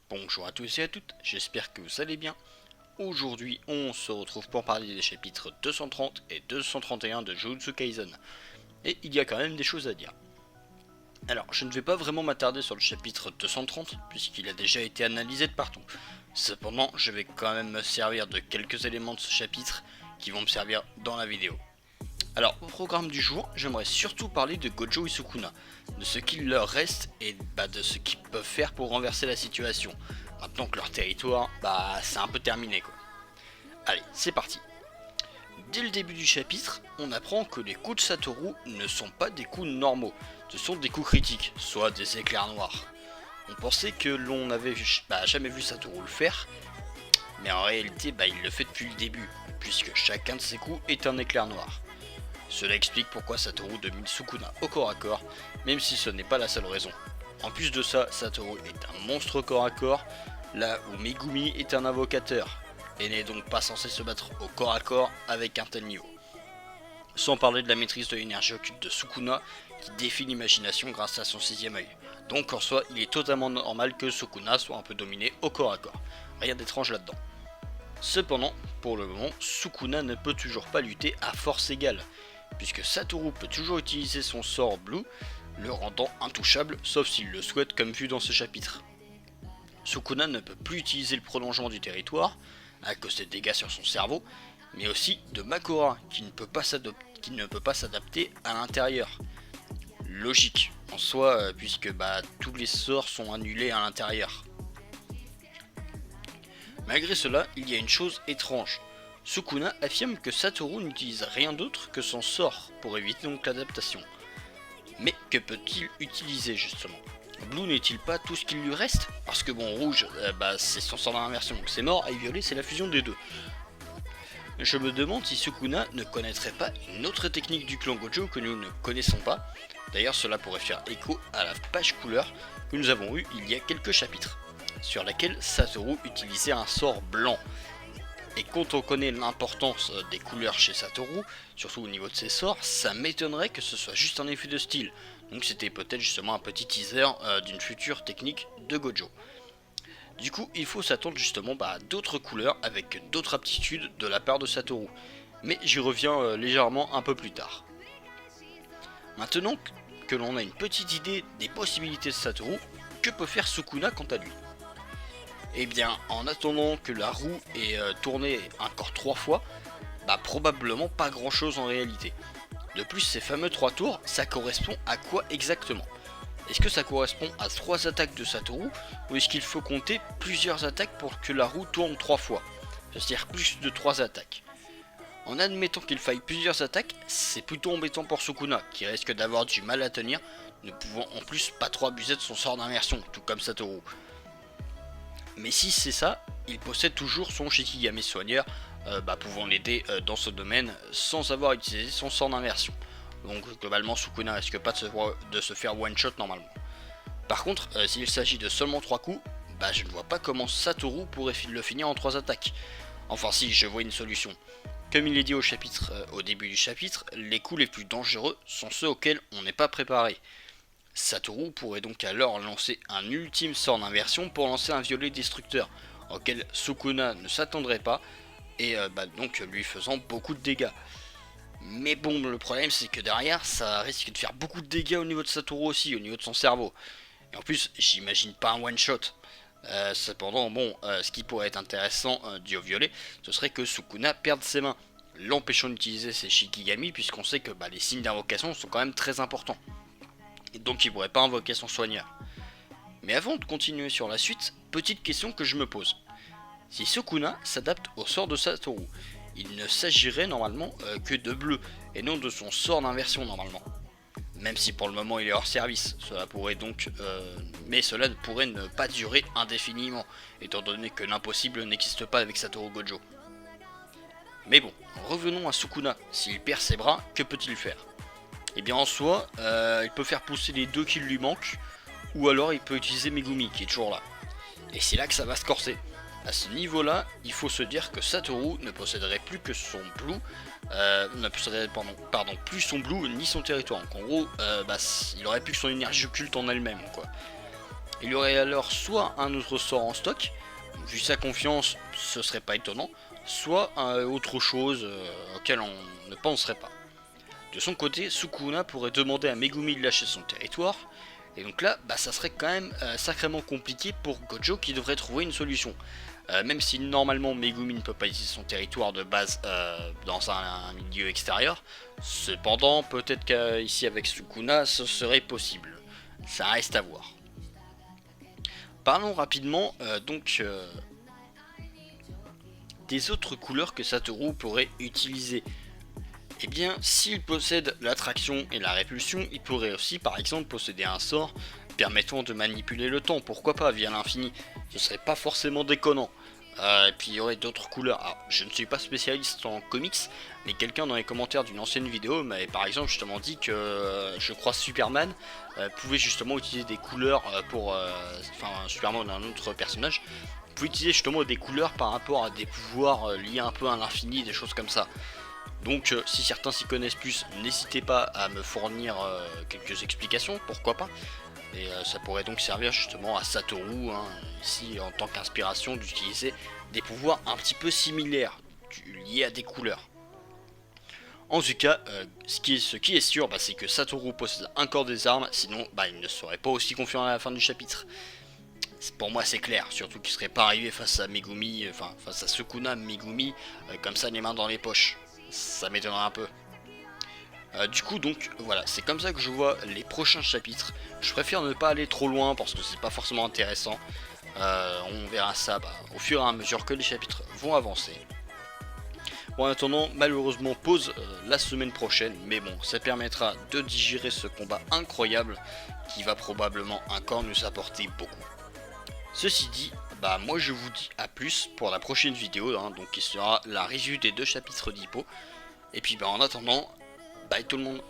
Bonjour à tous et à toutes, j'espère que vous allez bien. Aujourd'hui, on se retrouve pour parler des chapitres 230 et 231 de Jujutsu Kaisen. Et il y a quand même des choses à dire. Alors, je ne vais pas vraiment m'attarder sur le chapitre 230, puisqu'il a déjà été analysé de partout. Cependant, je vais quand même me servir de quelques éléments de ce chapitre qui vont me servir dans la vidéo. Alors, au programme du jour, j'aimerais surtout parler de Gojo et Sukuna, de ce qu'il leur reste et de ce qu'ils peuvent faire pour renverser la situation. Maintenant que leur territoire, c'est un peu terminé quoi. Allez, c'est parti. Dès le début du chapitre, on apprend que les coups de Satoru ne sont pas des coups normaux, ce sont des coups critiques, soit des éclairs noirs. On pensait que l'on n'avait jamais vu Satoru le faire, mais en réalité il le fait depuis le début, puisque chacun de ses coups est un éclair noir. Cela explique pourquoi Satoru domine Sukuna au corps à corps, même si ce n'est pas la seule raison. En plus de ça, Satoru est un monstre au corps à corps, là où Megumi est un invocateur, et n'est donc pas censé se battre au corps à corps avec un tel niveau. Sans parler de la maîtrise de l'énergie occulte de Sukuna, qui défie l'imagination grâce à son sixième œil. Donc en soi, il est totalement normal que Sukuna soit un peu dominé au corps à corps. Rien d'étrange là-dedans. Cependant, pour le moment, Sukuna ne peut toujours pas lutter à force égale, puisque Satoru peut toujours utiliser son sort Blue, le rendant intouchable, sauf s'il le souhaite comme vu dans ce chapitre. Sukuna ne peut plus utiliser le prolongement du territoire, à cause des dégâts sur son cerveau, mais aussi de Makora, qui ne peut pas s'adapter à l'intérieur. Logique, en soi, puisque tous les sorts sont annulés à l'intérieur. Malgré cela, il y a une chose étrange. Sukuna affirme que Satoru n'utilise rien d'autre que son sort pour éviter donc l'adaptation. Mais que peut-il utiliser justement? Blue n'est-il pas tout ce qu'il lui reste? Parce que bon, rouge, c'est son sort d'inversion, donc c'est mort, et violet c'est la fusion des deux. Je me demande si Sukuna ne connaîtrait pas une autre technique du clan Gojo que nous ne connaissons pas. D'ailleurs cela pourrait faire écho à la page couleur que nous avons eue il y a quelques chapitres, sur laquelle Satoru utilisait un sort blanc. Et quand on connaît l'importance des couleurs chez Satoru, surtout au niveau de ses sorts, ça m'étonnerait que ce soit juste un effet de style. Donc c'était peut-être justement un petit teaser d'une future technique de Gojo. Du coup, il faut s'attendre justement à d'autres couleurs avec d'autres aptitudes de la part de Satoru. Mais j'y reviens légèrement un peu plus tard. Maintenant que l'on a une petite idée des possibilités de Satoru, que peut faire Sukuna quant à lui? Eh bien, en attendant que la roue ait tourné encore 3 fois, probablement pas grand chose en réalité. De plus, ces fameux 3 tours, ça correspond à quoi exactement? Est-ce que ça correspond à 3 attaques de Satoru, ou est-ce qu'il faut compter plusieurs attaques pour que la roue tourne 3 fois? C'est-à-dire plus de 3 attaques. En admettant qu'il faille plusieurs attaques, c'est plutôt embêtant pour Sukuna, qui risque d'avoir du mal à tenir, ne pouvant en plus pas trop abuser de son sort d'inversion, tout comme Satoru. Mais si c'est ça, il possède toujours son Shikigami soigneur, pouvant l'aider dans ce domaine sans avoir utilisé son sort d'inversion. Donc globalement Sukuna risque pas de se faire one shot normalement. Par contre, s'il s'agit de seulement 3 coups, je ne vois pas comment Satoru pourrait le finir en 3 attaques. Enfin si, je vois une solution. Comme il est dit au début du chapitre, les coups les plus dangereux sont ceux auxquels on n'est pas préparé. Satoru pourrait donc alors lancer un ultime sort d'inversion pour lancer un violet destructeur, auquel Sukuna ne s'attendrait pas, et donc lui faisant beaucoup de dégâts. Mais bon, le problème c'est que derrière, ça risque de faire beaucoup de dégâts au niveau de Satoru aussi, au niveau de son cerveau. Et en plus, j'imagine pas un one shot. Cependant, ce qui pourrait être intéressant du violet, ce serait que Sukuna perde ses mains, l'empêchant d'utiliser ses Shikigami, puisqu'on sait que les signes d'invocation sont quand même très importants. Et donc il pourrait pas invoquer son soigneur. Mais avant de continuer sur la suite, petite question que je me pose. Si Sukuna s'adapte au sort de Satoru, il ne s'agirait normalement que de bleu, et non de son sort d'inversion normalement. Même si pour le moment il est hors service, mais cela pourrait ne pas durer indéfiniment, étant donné que l'impossible n'existe pas avec Satoru Gojo. Mais bon, revenons à Sukuna, s'il perd ses bras, que peut-il faire? Et bien en soi, il peut faire pousser les 2 qui lui manquent, ou alors il peut utiliser Megumi qui est toujours là. Et c'est là que ça va se corser. À ce niveau-là, il faut se dire que Satoru ne posséderait plus que son blue, plus son blue ni son territoire. Donc en gros, il aurait plus que son énergie occulte en elle-même, quoi. Il y aurait alors soit un autre sort en stock, vu sa confiance, ce serait pas étonnant, soit autre chose auquel on ne penserait pas. De son côté, Sukuna pourrait demander à Megumi de lâcher son territoire, et donc là, ça serait quand même sacrément compliqué pour Gojo qui devrait trouver une solution. Même si normalement Megumi ne peut pas utiliser son territoire de base dans un milieu extérieur, cependant peut-être qu'ici avec Sukuna ce serait possible. Ça reste à voir. Parlons rapidement des autres couleurs que Satoru pourrait utiliser. Eh bien, s'il possède l'attraction et la répulsion, il pourrait aussi par exemple posséder un sort permettant de manipuler le temps, pourquoi pas via l'infini, ce serait pas forcément déconnant. Et puis il y aurait d'autres couleurs. Alors, je ne suis pas spécialiste en comics, mais quelqu'un dans les commentaires d'une ancienne vidéo m'avait par exemple justement dit que je crois Superman pouvait justement utiliser des couleurs Superman d'un autre personnage, pouvait utiliser justement des couleurs par rapport à des pouvoirs liés un peu à l'infini, des choses comme ça. Donc si certains s'y connaissent plus, n'hésitez pas à me fournir quelques explications, pourquoi pas. Et ça pourrait donc servir justement à Satoru, ici en tant qu'inspiration, d'utiliser des pouvoirs un petit peu similaires, liés à des couleurs. En tout cas, ce qui est sûr, c'est que Satoru possède encore des armes, sinon il ne serait pas aussi confiant à la fin du chapitre. Pour moi c'est clair, surtout qu'il serait pas arrivé face à Megumi, face à Sukuna Megumi, comme ça les mains dans les poches. Ça m'étonnerait un peu. Du coup donc voilà, c'est comme ça que je vois les prochains chapitres. Je préfère ne pas aller trop loin parce que c'est pas forcément intéressant. On verra ça au fur et à mesure que les chapitres vont avancer. Bon, en attendant, malheureusement pause la semaine prochaine, mais bon, ça permettra de digérer ce combat incroyable qui va probablement encore nous apporter beaucoup. Ceci dit, moi je vous dis à plus pour la prochaine vidéo, donc qui sera la review des 2 chapitres d'Hippo. Et puis en attendant, bye tout le monde.